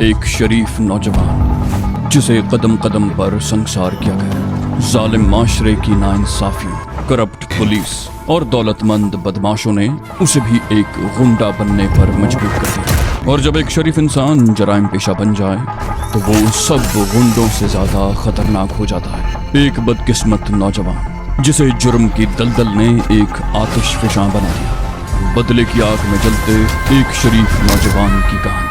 एक शरीफ नौजवान जिसे कदम कदम पर संसार किया गया। जालिम माशरे की नाइंसाफियों, करप्ट पुलिस और दौलतमंद बदमाशों ने उसे भी एक गुंडा बनने पर मजबूर कर दिया। और जब एक शरीफ इंसान जराइम पेशा बन जाए तो वो सब गुंडों से ज्यादा खतरनाक हो जाता है। एक बदकिस्मत नौजवान जिसे जुर्म की दलदल ने एक आतिशफशां बना दिया। बदले की आग में जलते एक शरीफ नौजवान की कहानी।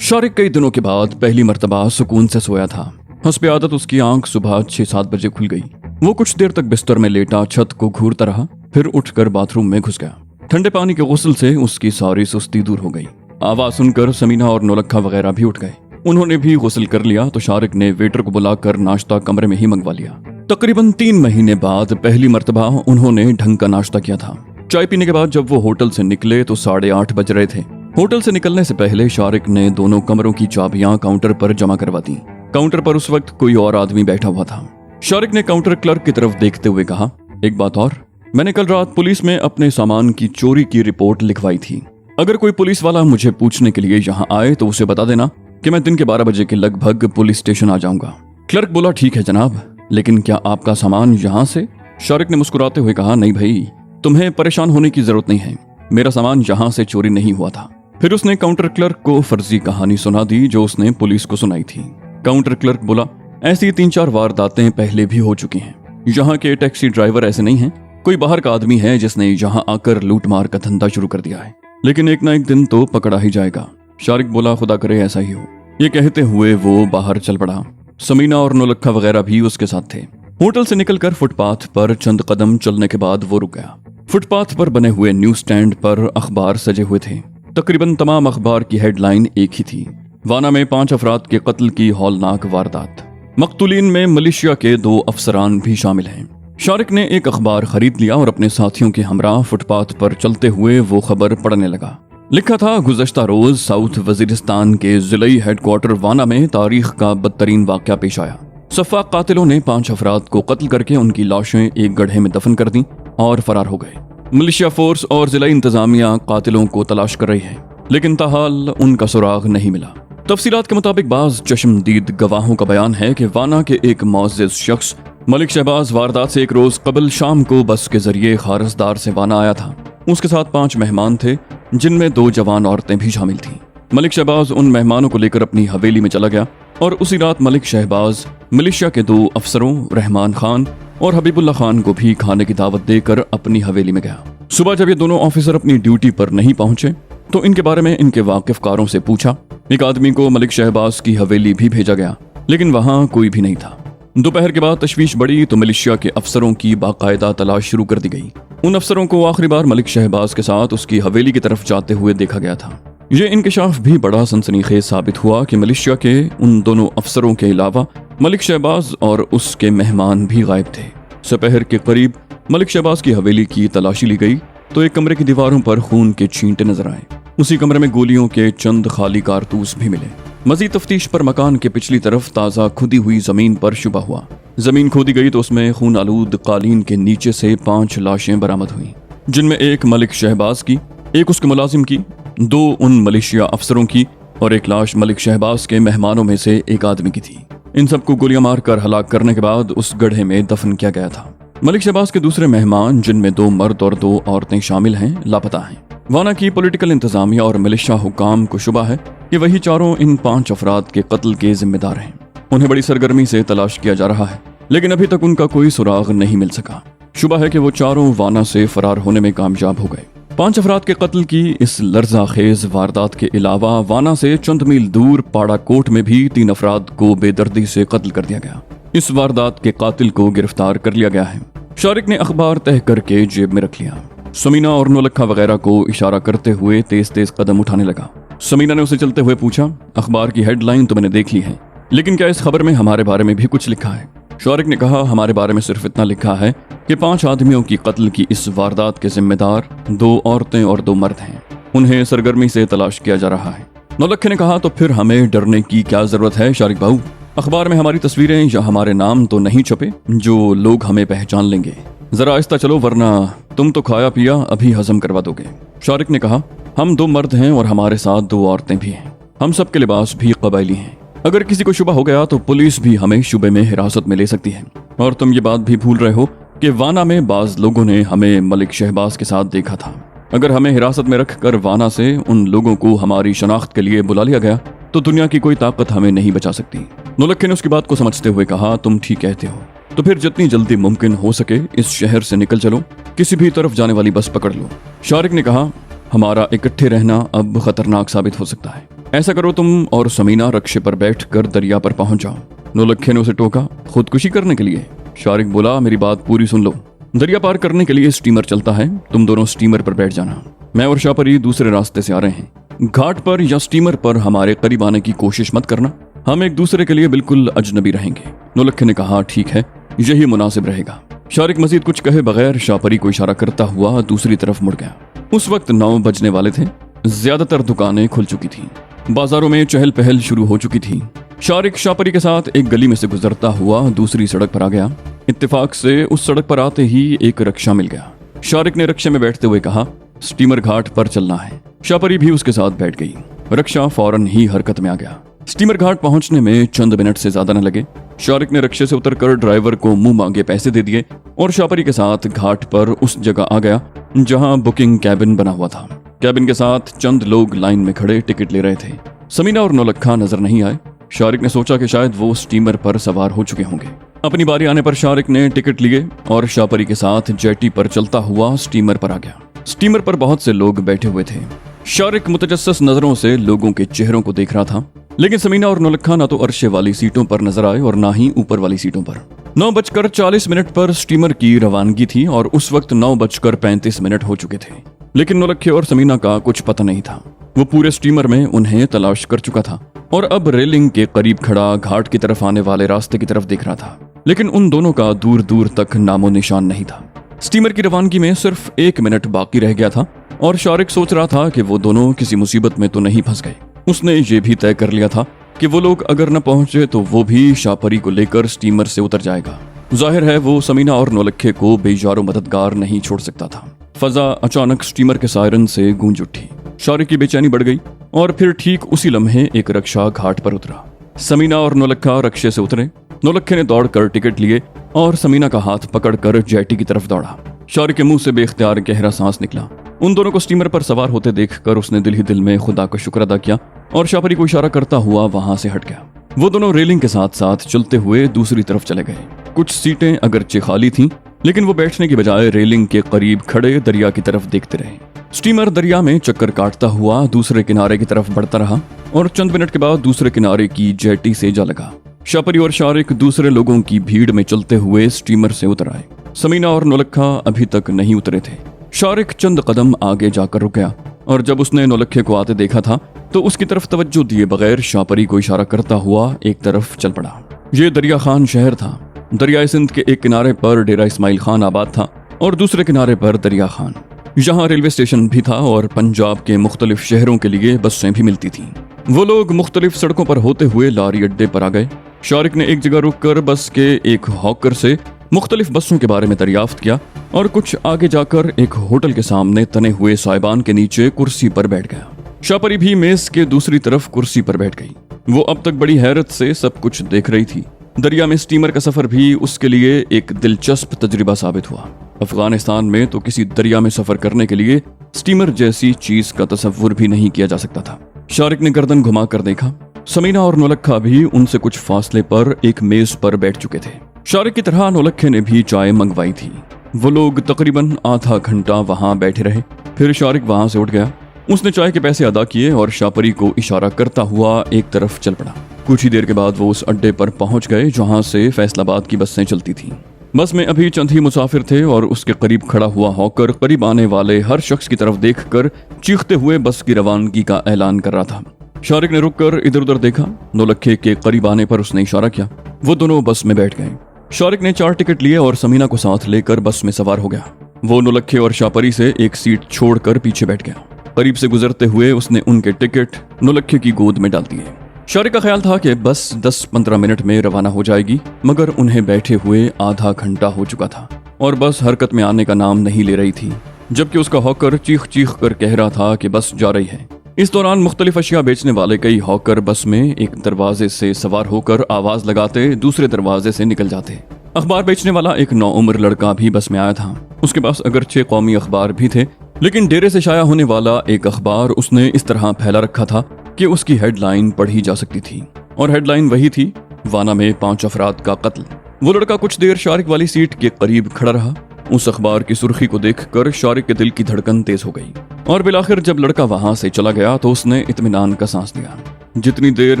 शारिक कई दिनों के बाद पहली मर्तबा सुकून से सोया था। हस्ब आदत उसकी आंख सुबह 6-7 बजे खुल गई। वो कुछ देर तक बिस्तर में लेटा छत को घूरता रहा, फिर उठकर बाथरूम में घुस गया। ठंडे पानी के गुस्ल से उसकी सारी सुस्ती दूर हो गई। आवाज सुनकर समीना और नौलखा वगैरह भी उठ गए। उन्होंने भी गुस्ल कर लिया तो शारिक ने वेटर को बुलाकर नाश्ता कमरे में ही मंगवा लिया। तकरीबन 3 महीने बाद पहली मर्तबा उन्होंने ढंग का नाश्ता किया था। चाय पीने के बाद जब वो होटल से निकले तो 8:30 बज रहे थे। होटल से निकलने से पहले शारिक ने दोनों कमरों की चाबियां काउंटर पर जमा करवा दी। काउंटर पर उस वक्त कोई और आदमी बैठा हुआ था। शारिक ने काउंटर क्लर्क की तरफ देखते हुए कहा, एक बात और, मैंने कल रात पुलिस में अपने सामान की चोरी की रिपोर्ट लिखवाई थी। अगर कोई पुलिस वाला मुझे पूछने के लिए यहाँ आए तो उसे बता देना कि मैं दिन के 12 बजे के लगभग पुलिस स्टेशन आ जाऊंगा। क्लर्क बोला, ठीक है जनाब, लेकिन क्या आपका सामान यहाँ से? शारिक ने मुस्कुराते हुए कहा, नहीं भाई, तुम्हें परेशान होने की जरूरत नहीं है, मेरा सामान यहाँ से चोरी नहीं हुआ था। फिर उसने काउंटर क्लर्क को फर्जी कहानी सुना दी जो उसने पुलिस को सुनाई थी। काउंटर क्लर्क बोला, ऐसी 3-4 वारदातें पहले भी हो चुकी हैं। यहाँ के टैक्सी ड्राइवर ऐसे नहीं हैं, कोई बाहर का आदमी है जिसने यहाँ आकर लूट मार का धंधा शुरू कर दिया है, लेकिन एक ना एक दिन तो पकड़ा ही जाएगा। शारिक बोला, खुदा करे ऐसा ही हो। ये कहते हुए वो बाहर चल पड़ा। समीना और नौलखा वगैरह भी उसके साथ थे। होटल से निकलकर फुटपाथ पर चंद कदम चलने के बाद वो रुक गया। फुटपाथ पर बने हुए न्यूज स्टैंड पर अखबार सजे हुए थे। तकरीबन तमाम अखबार की हेडलाइन एक ही थी, वाना में 5 अफराद के कत्ल की हौलनाक वारदात। मकतूलीन में मलेशिया के 2 अफसरान भी शामिल हैं। शारिक ने एक अखबार खरीद लिया और अपने साथियों के हमरा फुटपाथ पर चलते हुए वो खबर पढ़ने लगा। लिखा था, गुज़श्ता रोज साउथ वजीरिस्तान के जिलाई हेडक्वार्टर वाना में तारीख का बदतरीन वाक़या पेश आया। सफ़ाक कातिलों ने 5 अफराद को कत्ल करके उनकी लाशें एक गड्ढे में दफन कर दी और फरार हो गए। मलेशिया फोर्स और जिला इंतजामिया कातिलों को तलाश कर रही है, लेकिन ताहाल उनका सुराग नहीं मिला। तफसीलात के मुताबिक बाज चश्मदीद गवाहों का बयान है कि वाना के एक मुअज़्ज़िज़ शख्स मलिक शहबाज वारदात से एक रोज कबल शाम को बस के जरिए खारसदार से वाना आया था। उसके साथ 5 मेहमान थे, जिनमें 2 जवान औरतें भी शामिल थीं। मलिक शहबाज उन मेहमानों को लेकर अपनी हवेली में चला गया और उसी रात मलिक शहबाज मलेशिया के 2 अफसरों रहमान खान और हबीबुल्लाह खान को भी खाने की दावत देकर अपनी हवेली में गया। सुबह जब ये दोनों ऑफिसर अपनी ड्यूटी पर नहीं पहुंचे तो इनके बारे में इनके वाकिफकारों से पूछा। एक आदमी को मलिक शहबाज की हवेली भी भेजा गया, लेकिन वहां कोई भी नहीं था। दोपहर के बाद तशवीश बढ़ी तो मलेशिया के अफसरों की बाकायदा तलाश शुरू कर दी गई। उन अफसरों को आखिरी बार मलिक शहबाज के साथ उसकी हवेली की तरफ जाते हुए देखा गया था। ये इंकशाफ भी बड़ा सनसनीखेज साबित हुआ कि मलेशिया के उन दोनों अफसरों के अलावा मलिक शहबाज और उसके मेहमान भी गायब थे। दोपहर के करीब मलिक शहबाज की हवेली की तलाशी ली गई तो एक कमरे की दीवारों पर खून के छींटे नजर आए। उसी कमरे में गोलियों के चंद खाली कारतूस भी मिले। मजीद तफ्तीश पर मकान के पिछली तरफ ताज़ा खुदी हुई जमीन पर शुबा हुआ। जमीन खोदी गई तो उसमें खून आलूद कालीन के नीचे से 5 लाशें बरामद हुई, जिनमें एक मलिक शहबाज की, एक उसके मुलाजिम की, 2 उन मलेशिया अफसरों की और एक लाश मलिक शहबाज के मेहमानों में से एक आदमी की थी। इन सबको गोलियां मारकर हलाक करने के बाद उस गड्ढे में दफन किया गया था। मलिक शहबाज के दूसरे मेहमान, जिनमें 2 मर्द और 2 औरतें शामिल हैं, लापता हैं। वाना की पॉलिटिकल इंतजामिया और मलेशिया हुकाम को शुबा है कि वही चारों इन 5 अफराद के कत्ल के जिम्मेदार हैं। उन्हें बड़ी सरगर्मी से तलाश किया जा रहा है, लेकिन अभी तक उनका कोई सुराग नहीं मिल सका। शुबा है कि वो चारों वाना से फरार होने में कामयाब हो गए। 5 अफराद के कत्ल की इस लर्ज़ाखेज वारदात के अलावा वाना से चंद मील दूर पाड़ाकोट में भी 3 अफराद को बेदर्दी से कत्ल कर दिया गया। इस वारदात के कातिल को गिरफ्तार कर लिया गया है। शारिक ने अखबार तह करके जेब में रख लिया। समीना और नौलखा वगैरह को इशारा करते हुए तेज तेज कदम उठाने लगा। समीना ने उसे चलते हुए पूछा, अखबार की हेडलाइन तो मैंने देख ली है, लेकिन क्या इस खबर में हमारे बारे में भी कुछ लिखा है? शारिक ने कहा, हमारे बारे में सिर्फ इतना लिखा है कि 5 आदमियों की कत्ल की इस वारदात के जिम्मेदार 2 औरतें और 2 मर्द हैं। उन्हें सरगर्मी से तलाश किया जा रहा है। नौलखे ने कहा, तो फिर हमें डरने की क्या जरूरत है शारिक बाबू? अखबार में हमारी तस्वीरें या हमारे नाम तो नहीं छपे जो लोग हमें पहचान लेंगे। जरा आहिस्ता चलो वरना तुम तो खाया पिया अभी हजम करवा दोगे। शारिक ने कहा, हम 2 मर्द हैं और हमारे साथ 2 औरतें भी हैं। हम सबके लिबास भी कबायली हैं। अगर किसी को शुबा हो गया तो पुलिस भी हमें शुबे में हिरासत में ले सकती है। और तुम ये बात भी भूल रहे हो कि वाना में बाज लोगों ने हमें मलिक शहबाज के साथ देखा था। अगर हमें हिरासत में रखकर वाना से उन लोगों को हमारी शनाख्त के लिए बुला लिया गया तो दुनिया की कोई ताकत हमें नहीं बचा सकती। नौलक्खे ने उसकी बात को समझते हुए कहा, तुम ठीक कहते हो, तो फिर जितनी जल्दी मुमकिन हो सके इस शहर से निकल चलो, किसी भी तरफ जाने वाली बस पकड़ लो। शारिक ने कहा, हमारा इकट्ठे रहना अब खतरनाक साबित हो सकता है। ऐसा करो तुम और समीना रक्शे पर बैठकर दरिया पर पहुंच जाओ। नौलक्खे ने उसे टोका, खुदकुशी करने के लिए? शारिक बोला, मेरी बात पूरी सुन लो। दरिया पार करने के लिए स्टीमर चलता है, तुम दोनों स्टीमर पर बैठ जाना। मैं और शाहपरी दूसरे रास्ते से आ रहे हैं। घाट पर या स्टीमर पर हमारे करीब आने की कोशिश मत करना, हम एक दूसरे के लिए बिल्कुल अजनबी रहेंगे। नौलक्खे ने कहा, ठीक है, यही मुनासिब रहेगा। शारिक मजीद कुछ कहे बगैर शाहपरी को इशारा करता हुआ दूसरी तरफ मुड़ गया। उस वक्त 9 बजने वाले थे। ज्यादातर दुकानें खुल चुकी थीं। बाजारों में चहल पहल शुरू हो चुकी थी। शारिक शाहपरी के साथ एक गली में से गुजरता हुआ दूसरी सड़क पर आ गया। इत्तेफाक से उस सड़क पर आते ही एक रक्षा मिल गया। शारिक ने रक्षे में बैठते हुए कहा, स्टीमर घाट पर चलना है। शाहपरी भी उसके साथ बैठ गई। रक्षा फौरन ही हरकत में आ गया। स्टीमर घाट पहुंचने में चंद मिनट से ज्यादा न लगे। शारिक ने रक्षे से उतरकर ड्राइवर को मुंह मांगे पैसे दे दिए और शाहपरी के साथ घाट पर उस जगह आ गया जहां बुकिंग कैबिन बना हुआ था। कैबिन के साथ चंद लोग लाइन में खड़े टिकट ले रहे थे। समीना और नौलक्खा नजर नहीं आए। शारिक ने सोचा कि शायद वो स्टीमर पर सवार हो चुके होंगे। अपनी बारी आने पर शारिक ने टिकट लिए और शाहपरी के साथ जेटी पर चलता हुआ स्टीमर पर आ गया। स्टीमर पर बहुत से लोग बैठे हुए थे। शारिक मुतजस्सिस नजरों से लोगों के चेहरों को देख रहा था, लेकिन समीना और नौलक्खा ना तो अरशे वाली सीटों पर नजर आए और ना ही ऊपर वाली सीटों पर। 9:40 पर स्टीमर की रवानगी थी और उस वक्त 9:35 हो चुके थे, लेकिन नौलक्खे और समीना का कुछ पता नहीं था। वो पूरे स्टीमर में उन्हें तलाश कर चुका था और अब रेलिंग के करीब खड़ा घाट की तरफ आने वाले रास्ते की तरफ देख रहा था, लेकिन उन दोनों का दूर दूर तक नामो निशान नहीं था। स्टीमर की रवानगी में सिर्फ 1 मिनट बाकी रह गया था और शारिक सोच रहा था कि वो दोनों किसी मुसीबत में तो नहीं फंस गए। उसने ये भी तय कर लिया था कि वो लोग अगर न पहुंचे तो वो भी शाहपरी को लेकर स्टीमर से उतर जाएगा। जाहिर है वो समीना और नौलक्खे को बेजारो मददगार नहीं छोड़ सकता था। फजा अचानक स्टीमर के सायरन से गूंज उठी। शारिक की बेचैनी बढ़ गई और फिर ठीक उसी लम्हे एक रक्षा घाट पर उतरा। समीना और नौलक्खा रक्षे से उतरे। नौलक्खे ने दौड़कर टिकट लिए और समीना का हाथ पकड़कर जेटी की तरफ दौड़ा। शारिक के मुंह से बेख्तियार गहरा सांस निकला। उन दोनों को स्टीमर पर सवार होते देखकर उसने दिल ही दिल में खुदा का शुक्र अदा किया और शाहपरी को इशारा करता हुआ वहां से हट गया। वो दोनों रेलिंग के साथ साथ चलते हुए दूसरी तरफ चले गए। कुछ सीटें अगरचे खाली थीं, लेकिन वो बैठने की बजाय रेलिंग के करीब खड़े दरिया की तरफ देखते रहे। स्टीमर दरिया में चक्कर काटता हुआ दूसरे किनारे की तरफ बढ़ता रहा और चंद मिनट के बाद दूसरे किनारे की जेटी से जा लगा। शाहपरी और शारिक दूसरे लोगों की भीड़ में चलते हुए स्टीमर से उतर आए। समीना और नौलक्खा अभी तक नहीं उतरे थे। शारिक चंद कदम आगे जाकर रुक गया और जब उसने नौलक्खे को आते देखा था तो उसकी तरफ तवज्जो दिए बगैर शाहपरी को इशारा करता हुआ एक तरफ चल पड़ा। ये दरिया खान शहर था। दरियाए सिंध के एक किनारे पर डेरा इस्माइल खान आबाद था और दूसरे किनारे पर दरिया खान। यहाँ रेलवे स्टेशन भी था और पंजाब के मुख्तलिफ शहरों के लिए बसें भी मिलती थीं। वो लोग मुख्तलिफ सड़कों पर होते हुए लारी अड्डे पर आ गए। शारिक ने एक जगह रुककर बस के एक हॉकर से मुख्तलिफ बसों के बारे में दरियाफ्त किया और कुछ आगे जाकर एक होटल के सामने तने हुए साइबान के नीचे कुर्सी पर बैठ गया। शाहपरी भी मेज के दूसरी तरफ कुर्सी पर बैठ गई। वो अब तक बड़ी हैरत से सब कुछ देख रही थी। दरिया में स्टीमर का सफर भी उसके लिए एक दिलचस्प तजुर्बा साबित हुआ। अफगानिस्तान में तो किसी दरिया में सफर करने के लिए स्टीमर जैसी चीज का तसव्वुर भी नहीं किया जा सकता था। शारिक ने गर्दन घुमा कर देखा। समीना और नौलक्खा भी उनसे कुछ फासले पर एक मेज पर बैठ चुके थे। शारिक की तरह नौलक्खे ने भी चाय मंगवाई थी। वो लोग तकरीबन आधा घंटा वहां बैठे रहे। फिर शारिक वहां से उठ गया। उसने चाय के पैसे अदा किए और शाहपरी को इशारा करता हुआ एक तरफ चल पड़ा। कुछ ही देर के बाद वो उस अड्डे पर पहुंच गए जहां से फैसलाबाद की बसें चलती थीं। बस में अभी चंद ही मुसाफिर थे और उसके करीब खड़ा हुआ हॉकर करीब आने वाले हर शख्स की तरफ देखकर चीखते हुए बस की रवानगी का ऐलान कर रहा था। शारिक ने रुककर इधर उधर देखा। नौलक्खे के करीब आने पर उसने इशारा किया। वो दोनों बस में बैठ गए। शारिक ने 4 टिकट लिए और समीना को साथ लेकर बस में सवार हो गया। वो नौलक्खे और शाहपरी से एक सीट छोड़कर पीछे बैठ गया। करीब से गुजरते हुए उसने उनके टिकट नौलक्खे की गोद में डाल दिए। शारिक का ख्याल था कि बस 10-15 मिनट में रवाना हो जाएगी, मगर उन्हें बैठे हुए आधा घंटा हो चुका था। और बस हरकत में आने का नाम नहीं ले रही थी, जबकि उसका हॉकर चीख चीख कर कह रहा था कि बस जा रही है। इस दौरान मुख्तलिफ अशिया बेचने वाले कई हॉकर बस में एक दरवाजे से सवार होकर आवाज लगाते दूसरे दरवाजे से निकल जाते। अखबार बेचने वाला एक नौउम्र लड़का भी बस में आया था। उसके पास अगरचे कौमी अखबार भी थे, लेकिन डेरे से शाया होने वाला एक अखबार उसने इस तरह फैला रखा था कि उसकी हेडलाइन पढ़ी जा सकती थी, और हेडलाइन वही थी, वाना में 5 अफराद का कत्ल। वो लड़का कुछ देर शारिक वाली सीट के करीब खड़ा रहा। उस अखबार की सुर्खी को देखकर शारिक के दिल की धड़कन तेज हो गई, और बिलाखिर जब लड़का वहां से चला गया तो उसने इत्मीनान का सांस लिया। जितनी देर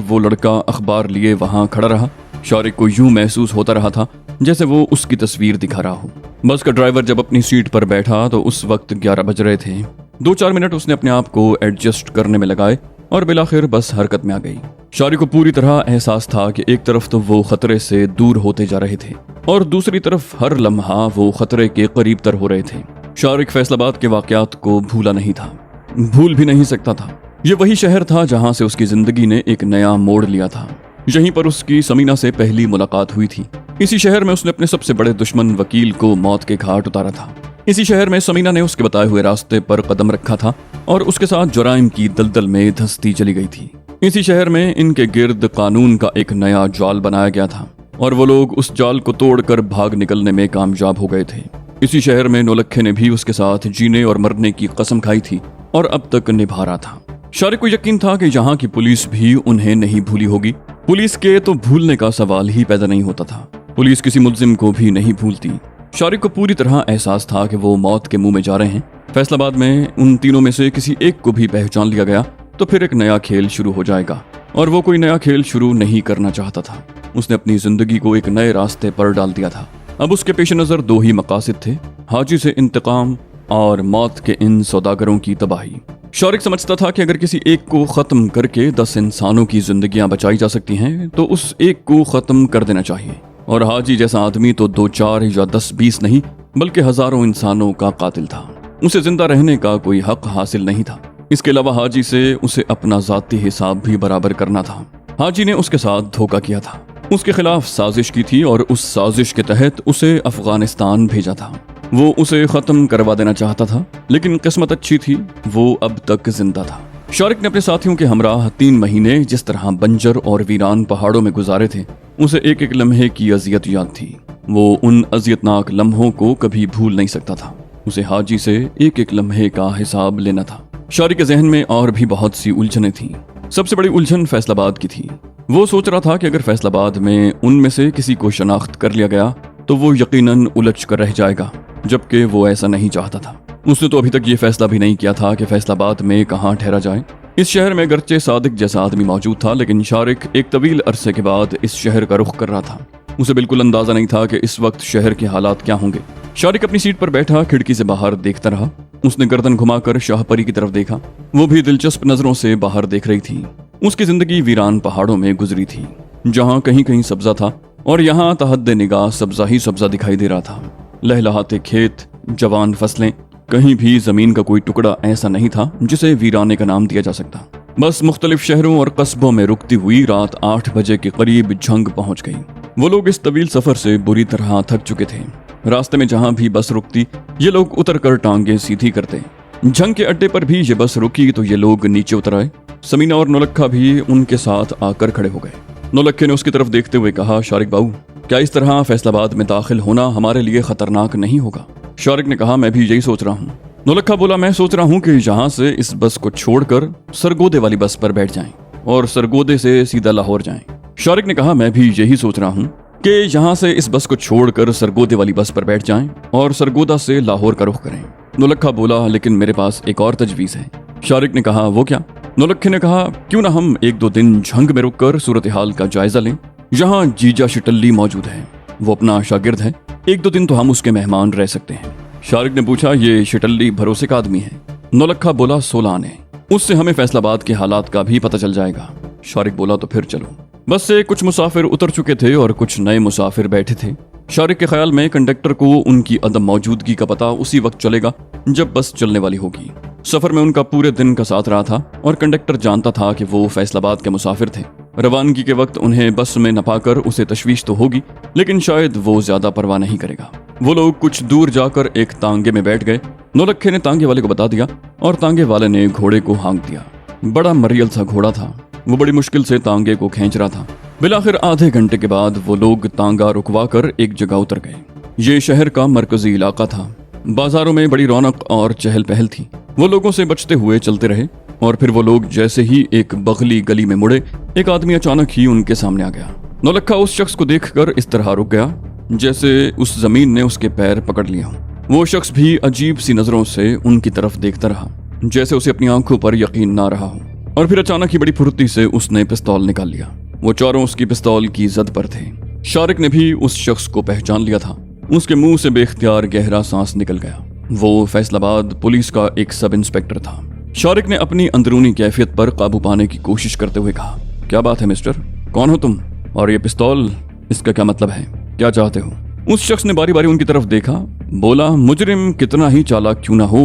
वो लड़का अखबार लिए वहां खड़ा रहा, शारिक को यूं महसूस होता रहा था जैसे वो उसकी तस्वीर दिखा रहा हो। बस का ड्राइवर जब अपनी सीट पर बैठा तो उस वक्त 11 बज रहे थे। 2-4 मिनट उसने अपने आप को एडजस्ट करने में लगाए और बिलाखिर बस हरकत में आ गई। शारिक को पूरी तरह एहसास था कि एक तरफ तो वो खतरे से दूर होते जा रहे थे और दूसरी तरफ हर लम्हा वो खतरे के करीब तर हो रहे थे। शारिक फैसलाबाद के वाकयात को भूला नहीं था, भूल भी नहीं सकता था। ये वही शहर था जहां से उसकी जिंदगी ने एक नया मोड़ लिया था। यहीं पर उसकी समीना से पहली मुलाकात हुई थी। इसी शहर में उसने अपने सबसे बड़े दुश्मन वकील को मौत के घाट उतारा था। इसी शहर में समीना ने उसके बताए हुए रास्ते पर कदम रखा था और उसके साथ जुराइम की दलदल में धंसती चली गई थी। इसी शहर में इनके गिर्द कानून का एक नया जाल बनाया गया था और वो लोग उस जाल को तोड़कर भाग निकलने में कामयाब हो गए थे। इसी शहर में नौलखे ने भी उसके साथ जीने और मरने की कसम खाई थी और अब तक निभा रहा था। शारिक को यकीन था कि यहाँ की पुलिस भी उन्हें नहीं भूली होगी। पुलिस के तो भूलने का सवाल ही पैदा नहीं होता था। पुलिस किसी मुल्जिम को भी नहीं भूलती। शारिक को पूरी तरह एहसास था कि वो मौत के मुंह में जा रहे हैं। फैसलाबाद में उन तीनों में से किसी एक को भी पहचान लिया गया तो फिर एक नया खेल शुरू हो जाएगा, और वो कोई नया खेल शुरू नहीं करना चाहता था। उसने अपनी जिंदगी को एक नए रास्ते पर डाल दिया था। अब उसके पेश नजर 2 ही मकासद थे, हाजी से इंतकाम और मौत के इन सौदागरों की तबाही। शारिक समझता था कि अगर किसी एक को खत्म करके 10 इंसानों की जिंदगियां बचाई जा सकती हैं तो उस एक को खत्म कर देना चाहिए। और हाजी जैसा आदमी तो 2-4 या 10-20 नहीं बल्कि हजारों इंसानों का कातिल था। उसे जिंदा रहने का कोई हक हासिल नहीं था। इसके अलावा हाजी से उसे अपना जाती हिसाब भी बराबर करना था। हाजी ने उसके साथ धोखा किया था, उसके खिलाफ साजिश की थी और उस साजिश के तहत उसे अफगानिस्तान भेजा था। वो उसे खत्म करवा देना चाहता था, लेकिन किस्मत अच्छी थी, वो अब तक जिंदा था। शारिक ने अपने साथियों के हमराह 3 महीने जिस तरह बंजर और वीरान पहाड़ों में गुजारे थे, उसे एक एक लम्हे की अजियत याद थी। वो उन अजियतनाक लम्हों को कभी भूल नहीं सकता था। उसे हाजी से एक एक लम्हे का हिसाब लेना था। शारिक के जहन में और भी बहुत सी उलझनें थीं। सबसे बड़ी उलझन फैसलाबाद की थी। वो सोच रहा था कि अगर फैसलाबाद में उनमें से किसी को शनाख्त कर लिया गया तो वो यकीनन उलझ कर रह जाएगा, जबकि वो ऐसा नहीं चाहता था। उसने तो अभी तक ये फैसला भी नहीं किया था कि फैसलाबाद में कहाँ ठहरा जाए। इस शहर में अगरचे सादिक जैसा आदमी मौजूद था, लेकिन शारिक एक तवील अरसे के बाद इस शहर का रुख कर रहा था। उसे बिल्कुल अंदाजा नहीं था कि इस वक्त शहर के हालात क्या होंगे। शारिक अपनी सीट पर बैठा खिड़की से बाहर देखता रहा। उसने गर्दन घुमाकर शाहपरी की तरफ देखा। वो भी दिलचस्प नजरों से बाहर देख रही थी। उसकी जिंदगी वीरान पहाड़ों में गुजरी थी, जहाँ कहीं कहीं सब्जा था और यहाँ तहद्दे निगाह सब्जा ही सब्जा दिखाई दे रहा था। लहलहाते खेत, जवान फसलें, कहीं भी जमीन का कोई टुकड़ा ऐसा नहीं था जिसे वीराने का नाम दिया जा सकता। बस मुख्तलिफ शहरों और कस्बों में रुकती हुई रात 8 बजे के करीब झंग पहुंच गई। वो लोग इस तवील सफर से बुरी तरह थक चुके थे। रास्ते में जहां भी बस रुकती ये लोग उतर कर टांगे सीधी करते। झंग के अड्डे पर भी ये बस रुकी तो ये लोग नीचे उतर आए। समीना और नौलखा भी उनके साथ आकर खड़े हो गए। नौलखे ने उसकी तरफ देखते हुए कहा, शारिक बाबू, क्या इस तरह फैसलाबाद में दाखिल होना हमारे लिए खतरनाक नहीं होगा? शारिक ने कहा, मैं भी यही सोच रहा हूँ। नौलखा बोला, मैं सोच रहा हूँ कि यहाँ से इस बस को छोड़कर सरगोदे वाली बस पर बैठ जाएं और सरगोदे से सीधा लाहौर जाएं। शारिक ने कहा, मैं भी यही सोच रहा हूँ कि यहाँ से इस बस को छोड़कर सरगोदे वाली बस पर बैठ जाएं और सरगोदा से लाहौर का रुख करें। नौलखा बोला, लेकिन मेरे पास एक और तजवीज है। शारिक ने कहा, वो क्या? नौलखे ने कहा, क्यों ना हम 1-2 दिन झंग में रुककर सूरत हाल का जायजा लें। यहाँ जीजा शिटल्ली मौजूद है, वो अपना शागिर्द है। 1-2 दिन तो हम उसके मेहमान रह सकते हैं। शारिक ने पूछा, ये शिटल्ली भरोसे का आदमी है? नौलखा बोला, 16 आने, उससे हमें फैसलाबाद के हालात का भी पता चल जाएगा। शारिक बोला, तो फिर चलो। बस से कुछ मुसाफिर उतर चुके थे और कुछ नए मुसाफिर बैठे थे। शारिक के ख्याल में कंडक्टर को उनकी अदम मौजूदगी का पता उसी वक्त चलेगा जब बस चलने वाली होगी। सफर में उनका पूरे दिन का साथ रहा था और कंडक्टर जानता था कि वो फैसलाबाद के मुसाफिर थे। रवानगी के वक्त उन्हें बस में न पाकर उसे तशवीश तो होगी, लेकिन शायद वो ज्यादा परवाह नहीं करेगा। वो लोग कुछ दूर जाकर एक तांगे में बैठ गए। नौलक्खे ने तांगे वाले को बता दिया और तांगे वाले ने घोड़े को हाँक दिया। बड़ा मरियल सा घोड़ा था। वो बड़ी मुश्किल से तांगे को खींच रहा था। बिलाखिर आधे घंटे के बाद वो लोग तांगा रुकवा कर एक जगह उतर गए। ये शहर का मरकजी इलाका था। बाजारों में बड़ी रौनक और चहल पहल थी। वो लोगों से बचते हुए चलते रहे और फिर वो लोग जैसे ही एक बगली गली में मुड़े, एक आदमी अचानक ही उनके सामने आ गया। नौलक्खा उस शख्स को देखकर इस तरह रुक गया जैसे उस जमीन ने उसके पैर पकड़ लिया हो। वो शख्स भी अजीब सी नजरों से उनकी तरफ देखता रहा, जैसे उसे अपनी आंखों पर यकीन ना रहा हो। और फिर अचानक ही बड़ी फुर्ती से उसने पिस्तौल निकाल लिया। वो चारों उसकी पिस्तौल की जद पर थे। शारिक ने भी उस शख्स को पहचान लिया था। उसके मुंह से बेख्तियार गहरा सांस निकल गया। वो फैसलाबाद पुलिस का एक सब इंस्पेक्टर था। शारिक ने अपनी अंदरूनी कैफियत पर काबू पाने की कोशिश करते हुए कहा, क्या बात है मिस्टर, कौन हो तुम, और ये पिस्तौल, इसका क्या मतलब है, क्या चाहते हो? उस शख्स ने बारी बारी उनकी तरफ देखा, बोला, मुजरिम कितना ही चालाक क्यों ना हो,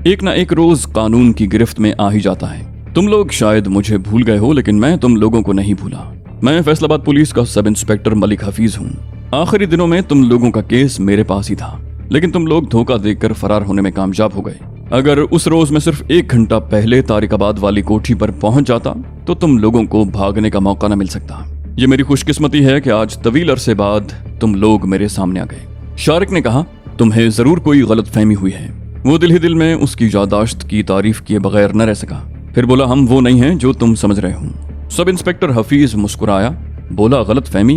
एक ना एक रोज कानून की गिरफ्त में आ ही जाता है। तुम लोग शायद मुझे भूल गए हो, लेकिन मैं तुम लोगों को नहीं भूला। मैं फैसलाबाद पुलिस का सब इंस्पेक्टर मलिक हफीज हूँ। आखिरी दिनों में तुम लोगों का केस मेरे पास ही था, लेकिन तुम लोग धोखा देकर फरार होने में कामयाब हो गए। अगर उस रोज मैं सिर्फ 1 घंटा पहले तारिकाबाद वाली कोठी पर पहुंच जाता तो तुम लोगों को भागने का मौका न मिल सकता। ये मेरी खुशकिस्मती है कि आज तवील अरसे बाद तुम लोग मेरे सामने आ गए। शारिक ने कहा, तुम्हें जरूर कोई गलतफहमी हुई है। वो दिल ही दिल में उसकी यादाश्त की तारीफ किए बगैर न रह सका। फिर बोला, हम वो नहीं हैं जो तुम समझ रहे हो। सब इंस्पेक्टर हफीज मुस्कुराया, बोला, गलतफहमी,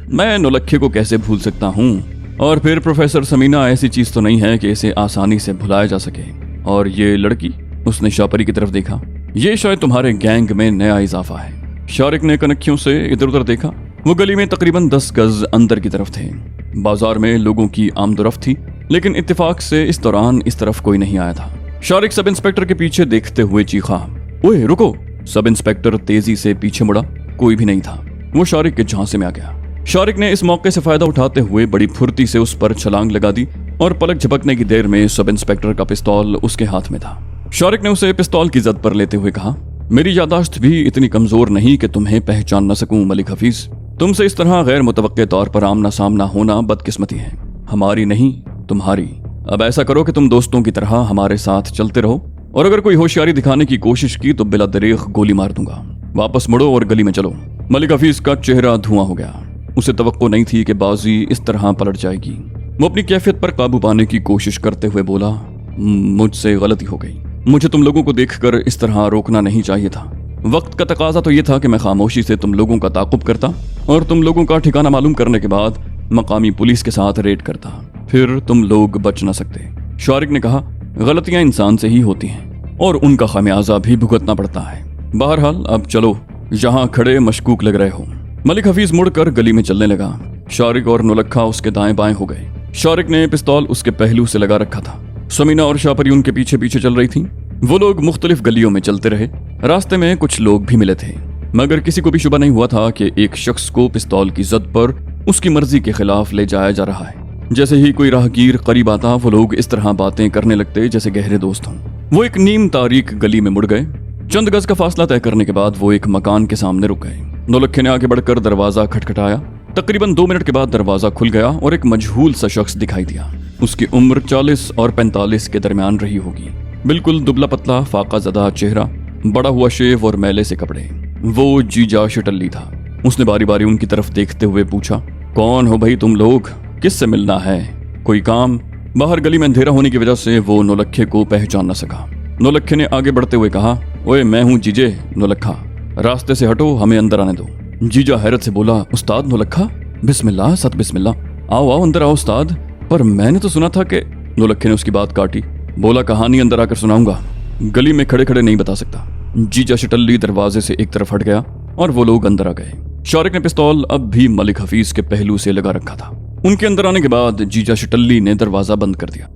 मैं नौलक्खे को कैसे भूल सकता हूँ, और फिर प्रोफेसर समीना ऐसी चीज तो नहीं है कि इसे आसानी से भुलाया जा सके। और ये लड़की, उसने शापरी की तरफ देखा, ये शायद तुम्हारे गैंग में नया इजाफा है। शारिक ने कनखियों से इधर उधर देखा। वो गली में तकरीबन 10 गज अंदर की तरफ थे। बाजार में लोगों की आमदोरफ्त थी, लेकिन इत्तेफाक से इस दौरान इस तरफ कोई नहीं आया था। शारिक सब इंस्पेक्टर के पीछे देखते हुए चीखा, ओए रुको। सब इंस्पेक्टर तेजी से पीछे मुड़ा, कोई भी नहीं था। वो शारिक के झांसे में आ गया। शारिक ने इस मौके से फायदा उठाते हुए बड़ी फुर्ती से उस पर छलांग लगा दी और पलक झपकने की देर में सब इंस्पेक्टर का पिस्तौल उसके हाथ में था। शारिक ने उसे पिस्तौल की जद पर लेते हुए कहा, मेरी यादाश्त भी इतनी कमजोर नहीं कि तुम्हें पहचान न सकूं मलिक हफीज। तुमसे इस तरह गैर मुतवक्के तौर पर आमना सामना होना बदकिस्मती है, हमारी नहीं तुम्हारी। अब ऐसा करो कि तुम दोस्तों की तरह हमारे साथ चलते रहो, और अगर कोई होशियारी दिखाने की कोशिश की तो बिला दरीग गोली मार दूंगा। वापस मुड़ो और गली में चलो। मलिक हफीज का चेहरा धुआं हो गया। उसे तवक्को नहीं थी कि बाजी इस तरह पलट जाएगी। वो अपनी कैफियत पर काबू पाने की कोशिश करते हुए बोला, मुझसे गलती हो गई। मुझे तुम लोगों को देखकर इस तरह रोकना नहीं चाहिए था। वक्त का तकाजा तो ये था कि मैं खामोशी से तुम लोगों का ताकुब करता और तुम लोगों का ठिकाना मालूम करने के बाद मकामी पुलिस के साथ रेड करता, फिर तुम लोग बच न सकते। शारिक ने कहा, गलतियां इंसान से ही होती हैं और उनका खामियाजा भी भुगतना पड़ता है। बहरहाल अब चलो, यहाँ खड़े मशकूक लग रहे हो। मलिक हफीज मुड़कर गली में चलने लगा। शारिक और नौलक्खा उसके दाएं बाएं हो गए। शारिक ने पिस्तौल उसके पहलू से लगा रखा था। समीना और शापरी उनके पीछे पीछे चल रही थी। वो लोग मुख्तलिफ गलियों में चलते रहे। रास्ते में कुछ लोग भी मिले थे, मगर किसी को भी शुबा नहीं हुआ था कि एक शख्स को पिस्तौल की जद पर उसकी मर्जी के खिलाफ ले जाया जा रहा है। जैसे ही कोई राहगीर करीब आता, वो लोग इस तरह बातें करने लगते जैसे गहरे दोस्त हों। वो एक नीम तारीक गली में मुड़ गए। चंद गज का फासला तय करने के बाद वो एक मकान के सामने रुक गए। नौलक्खे ने आगे बढ़कर दरवाजा खटखटाया। तकरीबन 2 मिनट के बाद दरवाजा खुल गया और एक मजहूल सा शख्स दिखाई दिया। उसकी उम्र 40 और 45 के दरमियान रही होगी। बिल्कुल दुबला पतला, फाका ज़दा चेहरा, बड़ा हुआ शेव और मैले से कपड़े। वो जीजा शटल्ली था। उसने बारी बारी उनकी तरफ देखते हुए पूछा, कौन हो भाई तुम लोग, किससे मिलना है, कोई काम? बाहर गली में अंधेरा होने की वजह से वो नौलक्खे को पहचान न सका। नौलक्खे ने आगे बढ़ते हुए कहा, ओए मैं हूँ जीजे नौलक्खा, रास्ते से हटो, हमें अंदर आने दो। जीजा हैरत से बोला, उस्ताद नौलक्खा? बिस्मिल्लाह सत बिस्मिल्लाह, आओ आओ अंदर आओ उस्ताद। पर मैंने तो सुना था कि। नौलक्खे ने उसकी बात काटी, बोला, कहानी अंदर आकर सुनाऊंगा, गली में खड़े खड़े नहीं बता सकता। जीजा शटल्ली दरवाजे से एक तरफ हट गया और वो लोग अंदर आ गए। शारिक ने पिस्तौल अब भी मलिक हफीज के पहलू से लगा रखा था। उनके अंदर आने के बाद जीजा शटल्ली ने दरवाजा बंद कर दिया।